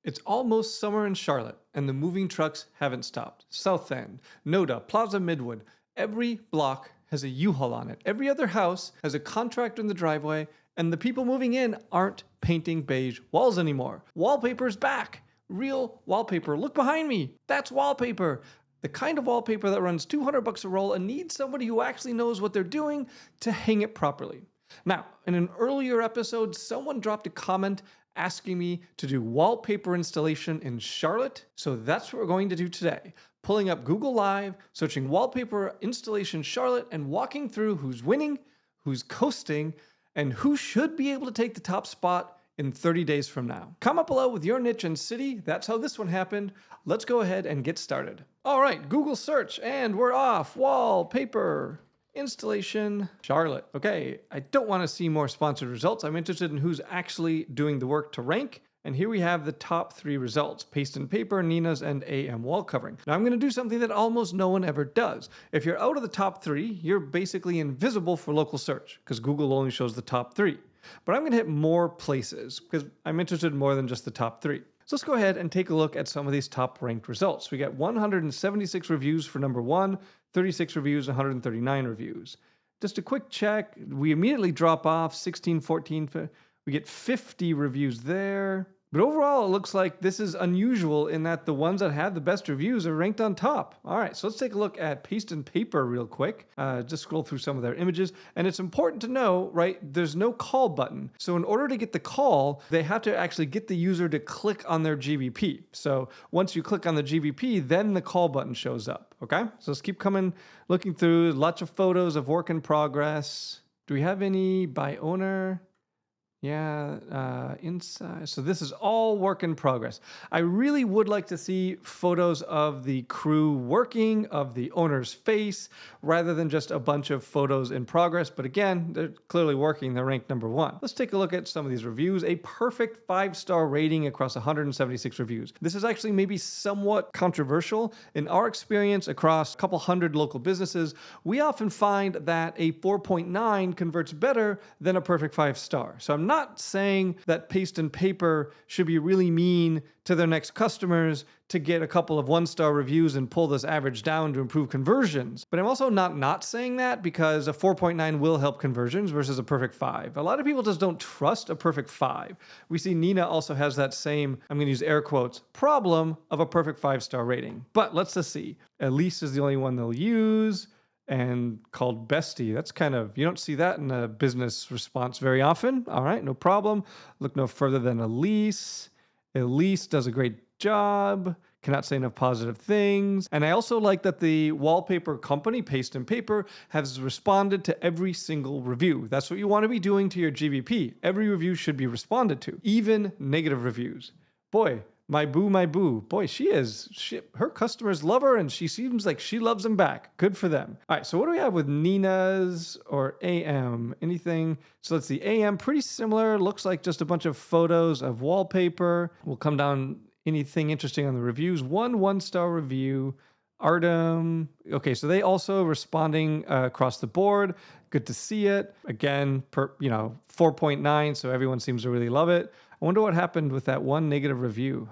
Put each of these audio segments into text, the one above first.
It's almost summer in Charlotte, and the moving trucks haven't stopped. South End, NoDa, Plaza Midwood. Every block has a U-Haul on it. Every other house has a contractor in the driveway, and the people moving in aren't painting beige walls anymore. Wallpaper's back. Real wallpaper. Look behind me. That's wallpaper. The kind of wallpaper that runs $200 a roll and needs somebody who actually knows what they're doing to hang it properly. Now, in an earlier episode, someone dropped a comment asking me to do wallpaper installation in Charlotte. So that's what we're going to do today. Pulling up Google Live, searching wallpaper installation Charlotte, and walking through who's winning, who's coasting, and who should be able to take the top spot in 30 days from now. Comment below with your niche and city. That's how this one happened. Let's go ahead and get started. All right, Google search, and we're off. Wallpaper installation Charlotte. Okay, I don't want to see more sponsored results. I'm interested in who's actually doing the work to rank. And here we have the top 3 results: Paste and Paper, Nina's, and AM wall covering. Now I'm going to do something that almost no one ever does. If you're out of the top 3, you're basically invisible for local search because Google only shows the top 3. But I'm going to hit more places because I'm interested in more than just the top 3. So let's go ahead and take a look at some of these top ranked results. We get 176 reviews for number 1, 36 reviews, 139 reviews. Just a quick check, we immediately drop off 16, 14, we get 50 reviews there. But overall, it looks like this is unusual in that the ones that have the best reviews are ranked on top. All right, so let's take a look at Paste and Paper real quick. Just scroll through some of their images. And it's important to know, right, there's no call button. So in order to get the call, they have to actually get the user to click on their GBP. So once you click on the GBP, then the call button shows up, okay? So let's keep coming, looking through lots of photos of work in progress. Do we have any by owner? Yeah, inside. So this is all work in progress. I really would like to see photos of the crew working, of the owner's face, rather than just a bunch of photos in progress. But again, they're clearly working. They're ranked number 1. Let's take a look at some of these reviews. A perfect 5-star rating across 176 reviews. This is actually maybe somewhat controversial. In our experience across a couple hundred local businesses, we often find that a 4.9 converts better than a perfect 5-star. So I'm not saying that Paste and Paper should be really mean to their next customers to get a couple of 1-star reviews and pull this average down to improve conversions. But I'm also not saying that because a 4.9 will help conversions versus a perfect 5. A lot of people just don't trust a perfect 5. We see Nina also has that same, I'm going to use air quotes, problem of a perfect 5-star rating. But let's just see. Elise is the only one they'll use. And called Bestie. That's kind of, you don't see that in a business response very often. All right, no problem. Look no further than Elise. Elise does a great job. Cannot say enough positive things. And I also like that the wallpaper company, Paste and Paper, has responded to every single review. That's what you want to be doing to your GBP. Every review should be responded to, even negative reviews. Boy, my boo. Boy, her customers love her and she seems like she loves them back. Good for them. All right, so what do we have with Nina's or AM? Anything? So let's see, AM, pretty similar. Looks like just a bunch of photos of wallpaper. We'll come down, anything interesting on the reviews. 1-star review. Artem. Okay, so they also responding across the board. Good to see it. Again, 4.9, so everyone seems to really love it. I wonder what happened with that one negative review.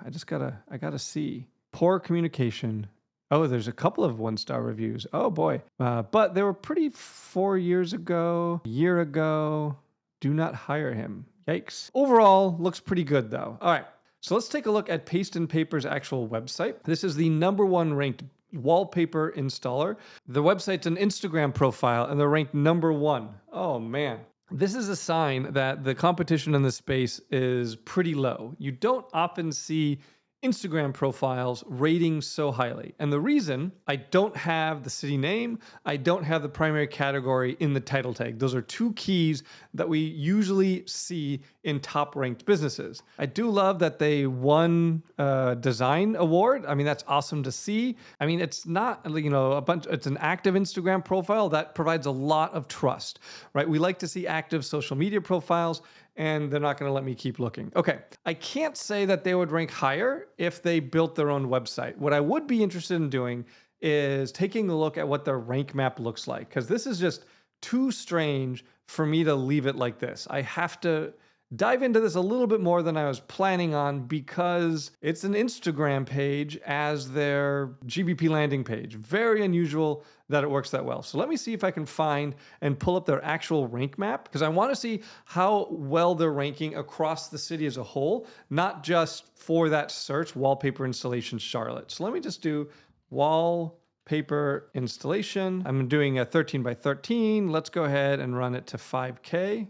I gotta see. Poor communication. Oh, there's a couple of 1-star reviews. Oh boy. But they were pretty 4 years ago, a year ago. Do not hire him. Yikes. Overall, looks pretty good though. All right. So let's take a look at Paste and Paper's actual website. This is the number 1 ranked wallpaper installer. The website's an Instagram profile and they're ranked number 1. Oh man. This is a sign that the competition in this space is pretty low. You don't often see Instagram profiles rating so highly. And the reason, I don't have the city name, I don't have the primary category in the title tag. Those are 2 keys that we usually see in top ranked businesses. I do love that they won a design award. I mean, that's awesome to see. I mean, it's not, it's an active Instagram profile that provides a lot of trust, right? We like to see active social media profiles, and they're not going to let me keep looking. Okay, I can't say that they would rank higher if they built their own website. What I would be interested in doing is taking a look at what their rank map looks like, because this is just too strange for me to leave it like this. I have to dive into this a little bit more than I was planning on because it's an Instagram page as their GBP landing page. Very unusual that it works that well. So let me see if I can find and pull up their actual rank map, because I want to see how well they're ranking across the city as a whole, not just for that search, wallpaper installation Charlotte. So let me just do wallpaper installation. I'm doing a 13 by 13. Let's go ahead and run it to 5K.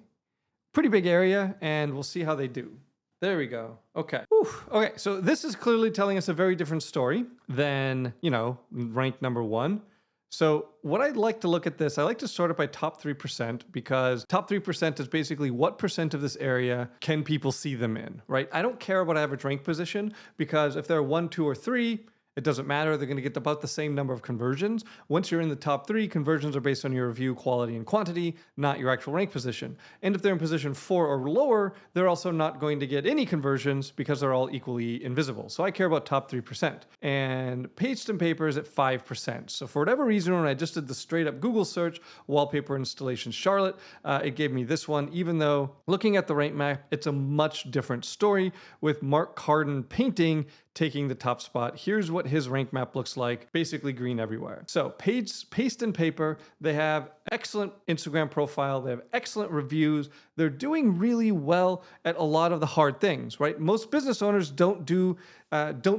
Pretty big area, and we'll see how they do. There we go. Okay. Whew. Okay, so this is clearly telling us a very different story than, rank number 1. So what I'd like to look at this, I like to sort it by top 3%, because top 3% is basically what percent of this area can people see them in, right? I don't care about average rank position, because if they're 1, 2, or 3, it doesn't matter. They're going to get about the same number of conversions. Once you're in the top 3, conversions are based on your review quality and quantity, not your actual rank position. And if they're in position 4 or lower, they're also not going to get any conversions because they're all equally invisible. So I care about top 3%. And Paste and Paper is at 5%. So for whatever reason, when I just did the straight up Google search, wallpaper installation Charlotte, it gave me this one, even though looking at the rank map, it's a much different story with Mark Carden painting taking the top spot. Here's what his rank map looks like, basically green everywhere. So Paste and Paper, they have excellent Instagram profile, they have excellent reviews, they're doing really well at a lot of the hard things, right? Most business owners don't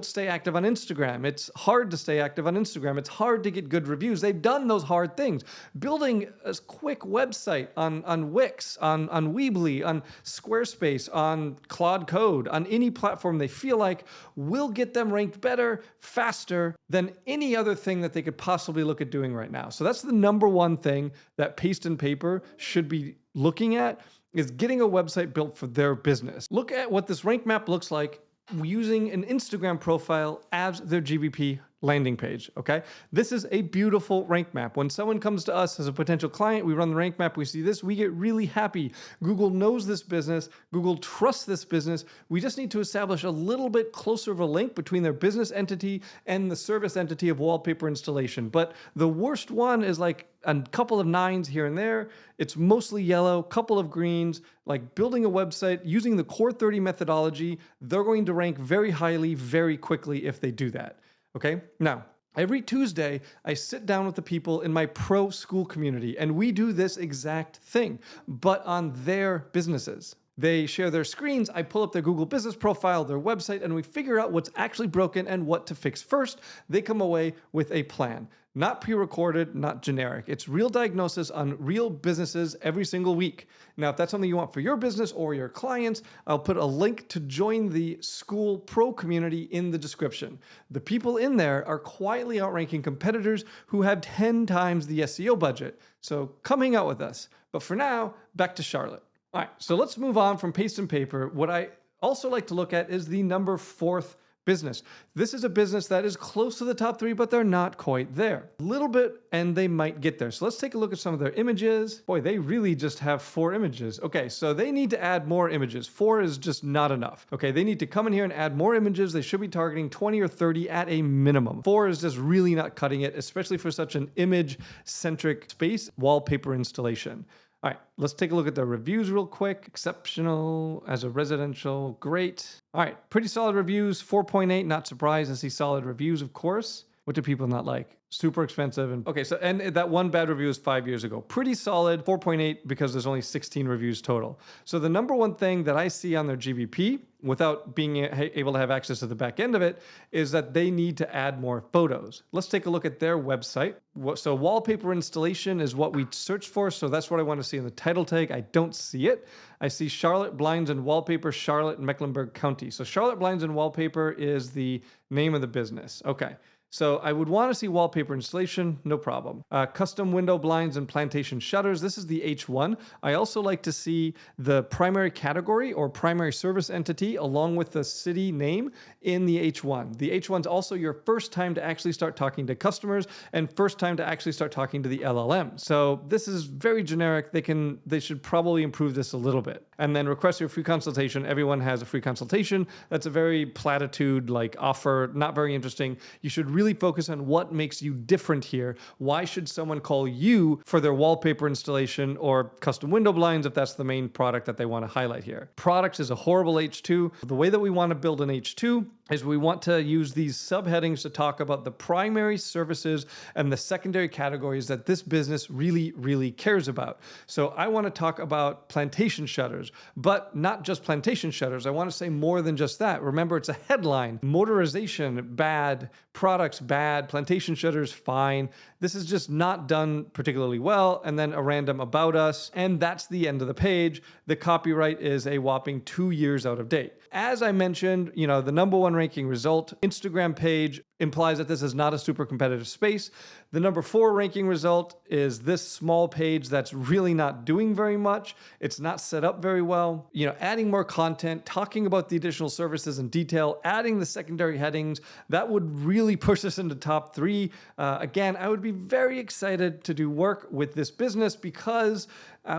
stay active on Instagram. It's hard to stay active on Instagram. It's hard to get good reviews. They've done those hard things. Building a quick website on Wix, on Weebly, on Squarespace, on Claude Code, on any platform they feel like will get them ranked better, faster than any other thing that they could possibly look at doing right now. So that's the number one thing that Paste and Paper should be looking at, is getting a website built for their business. Look at what this rank map looks like using an Instagram profile as their GBP landing page, okay? This is a beautiful rank map. When someone comes to us as a potential client, we run the rank map, we see this, we get really happy. Google knows this business, Google trusts this business. We just need to establish a little bit closer of a link between their business entity and the service entity of wallpaper installation. But the worst one is like a couple of 9s here and there. It's mostly yellow, couple of greens. Like building a website using the Core 30 methodology, they're going to rank very highly, very quickly if they do that. Okay, now, every Tuesday, I sit down with the people in my pro school community, and we do this exact thing, but on their businesses. They share their screens, I pull up their Google business profile, their website, and we figure out what's actually broken and what to fix first. They come away with a plan. Not pre-recorded, not generic. It's real diagnosis on real businesses every single week. Now, if that's something you want for your business or your clients, I'll put a link to join the School Pro community in the description. The people in there are quietly outranking competitors who have 10 times the SEO budget. So come hang out with us. But for now, back to Charlotte. All right, so let's move on from Paste and Paper. What I also like to look at is the number 4th business. This is a business that is close to the top 3, but they're not quite there. A little bit, and they might get there. So let's take a look at some of their images. Boy, they really just have 4 images. Okay, so they need to add more images. 4 is just not enough. Okay, they need to come in here and add more images. They should be targeting 20 or 30 at a minimum. 4 is just really not cutting it, especially for such an image-centric space, wallpaper installation. All right, let's take a look at the reviews real quick. Exceptional as a residential, great. All right, pretty solid reviews, 4.8, not surprised to see solid reviews, of course. What do people not like? Super expensive. And okay, so and that one bad review was 5 years ago. Pretty solid, 4.8 because there's only 16 reviews total. So the number one thing that I see on their GBP, without being able to have access to the back end of it, is that they need to add more photos. Let's take a look at their website. So wallpaper installation is what we searched for. So that's what I want to see in the title tag. I don't see it. I see Charlotte Blinds and Wallpaper, Charlotte, Mecklenburg County. So Charlotte Blinds and Wallpaper is the name of the business. Okay. So I would want to see wallpaper installation, no problem. Custom window blinds and plantation shutters. This is the H1. I also like to see the primary category or primary service entity along with the city name in the H1. The H1 is also your first time to actually start talking to customers and first time to actually start talking to the LLM. So this is very generic. They should probably improve this a little bit. And then request your free consultation. Everyone has a free consultation. That's a very platitude like offer, not very interesting. You should really focus on what makes you different here. Why should someone call you for their wallpaper installation or custom window blinds if that's the main product that they want to highlight here? Products is a horrible H2. The way that we want to build an H2 is we want to use these subheadings to talk about the primary services and the secondary categories that this business really cares about. So I want to talk about plantation shutters, but not just plantation shutters. I want to say more than just that. Remember, it's a headline. Motorization, bad. Products, bad. Plantation shutters, fine. This is just not done particularly well. And then a random about us. And that's the end of the page. The copyright is a whopping 2 years out of date. As I mentioned, the #1 ranking result, Instagram page, implies that this is not a super competitive space. The #4 ranking result is this small page that's really not doing very much. It's not set up very well. Adding more content, talking about the additional services in detail, adding the secondary headings, that would really push us into top 3. Again, I would be very excited to do work with this business because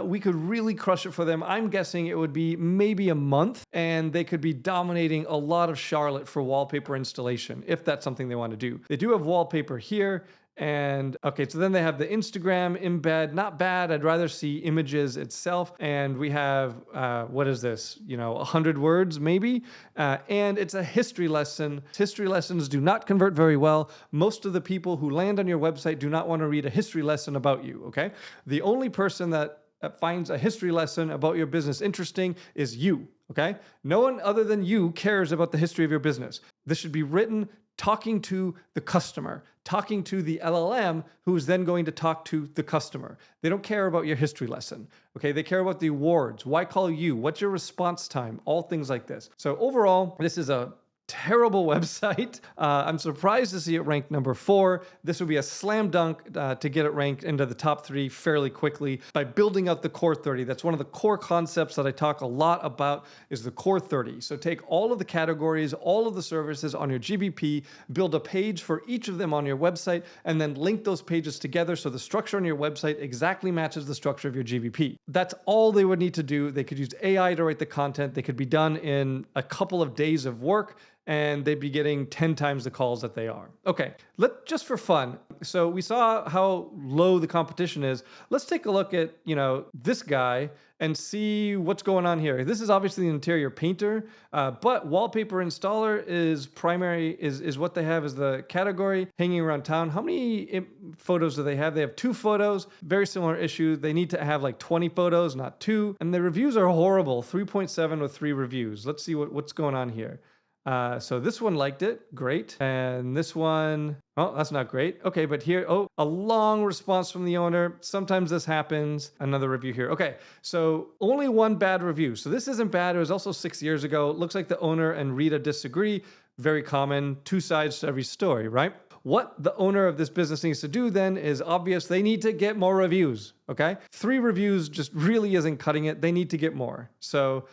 we could really crush it for them. I'm guessing it would be maybe a month and they could be dominating a lot of Charlotte for wallpaper installation, if that's something they want to do. They do have wallpaper here. And okay, so then they have the Instagram embed, not bad. I'd rather see images itself. And we have, what is this? 100 words maybe. And it's a history lesson. History lessons do not convert very well. Most of the people who land on your website do not want to read a history lesson about you, okay? The only person that finds a history lesson about your business interesting is you, okay? No one other than you cares about the history of your business. This should be written talking to the customer, talking to the LLM, who is then going to talk to the customer. They don't care about your history lesson, okay? They care about the awards. Why call you? What's your response time? All things like this. So overall, this is a terrible website. I'm surprised to see it ranked #4. This would be a slam dunk to get it ranked into the top 3 fairly quickly by building out the core 30. That's one of the core concepts that I talk a lot about is the core 30. So take all of the categories, all of the services on your GBP, build a page for each of them on your website, and then link those pages together so the structure on your website exactly matches the structure of your GBP. That's all they would need to do. They could use AI to write the content. They could be done in a couple of days of work, and they'd be getting 10 times the calls that they are. Okay, just for fun. So we saw how low the competition is. Let's take a look at, this guy and see what's going on here. This is obviously an interior painter, but wallpaper installer is what they have as the category. Hanging around town. How many photos do they have? They have 2 photos, very similar issue. They need to have like 20 photos, not 2. And the reviews are horrible, 3.7 with 3 reviews. Let's see what's going on here. So this one liked it, great. And this one, oh, that's not great. Okay, but here, a long response from the owner. Sometimes this happens. Another review here. Okay, so only 1 bad review. So this isn't bad. It was also 6 years ago. Looks like the owner and Rita disagree. Very common, 2 sides to every story, right? What the owner of this business needs to do then is obvious. They need to get more reviews, okay? 3 reviews just really isn't cutting it. They need to get more. So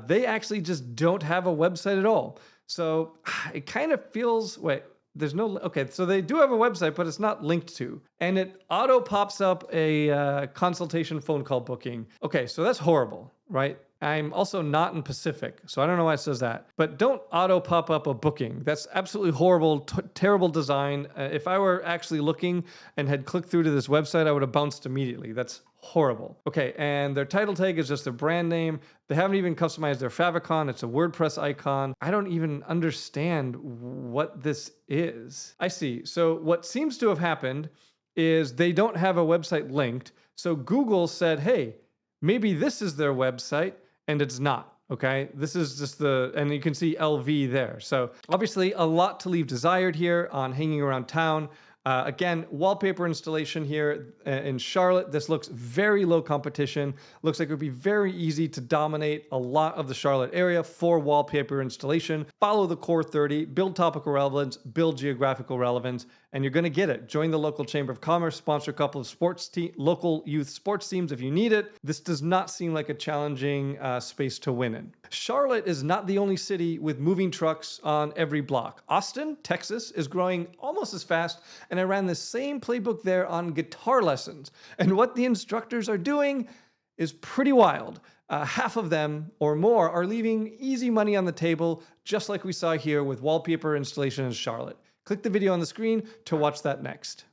they actually just don't have a website at all. So it kind of feels, okay, so they do have a website, but it's not linked to. And it auto pops up a consultation phone call booking. Okay, so that's horrible, right? I'm also not in Pacific, so I don't know why it says that. But don't auto pop up a booking. That's absolutely horrible, terrible design. If I were actually looking and had clicked through to this website, I would have bounced immediately. That's horrible. Okay, and their title tag is just their brand name. They haven't even customized their favicon. It's a WordPress icon. I don't even understand what this is. I see. So what seems to have happened is they don't have a website linked. So Google said, hey, maybe this is their website, and it's not. Okay, this is just and you can see LV there. So obviously a lot to leave desired here on hanging around town. Again, wallpaper installation here in Charlotte. This looks very low competition. Looks like it would be very easy to dominate a lot of the Charlotte area for wallpaper installation. Follow the core 30, build topical relevance, build geographical relevance, and you're going to get it. Join the local Chamber of Commerce, sponsor a couple of local youth sports teams if you need it. This does not seem like a challenging space to win in. Charlotte is not the only city with moving trucks on every block. Austin, Texas is growing almost as fast, and I ran the same playbook there on guitar lessons. And what the instructors are doing is pretty wild. Half of them or more are leaving easy money on the table, just like we saw here with wallpaper installation in Charlotte. Click the video on the screen to watch that next.